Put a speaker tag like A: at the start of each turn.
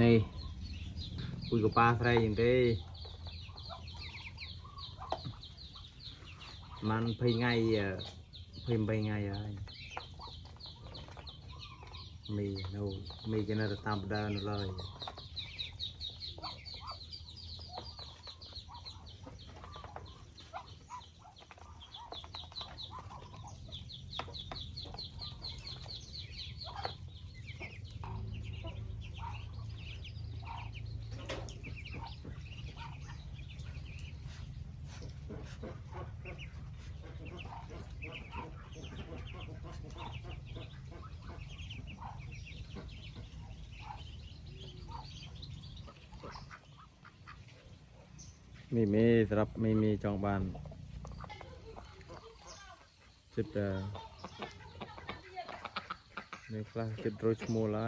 A: นี่คุยกับปลาใส่อย่างเด้มันเพยไงเพยไปไงอะไรมีโน่มีกันอะไรตามเดินเลย มีสำหรับมีจองบานจุดนี่คลาสจุดโรชโมไล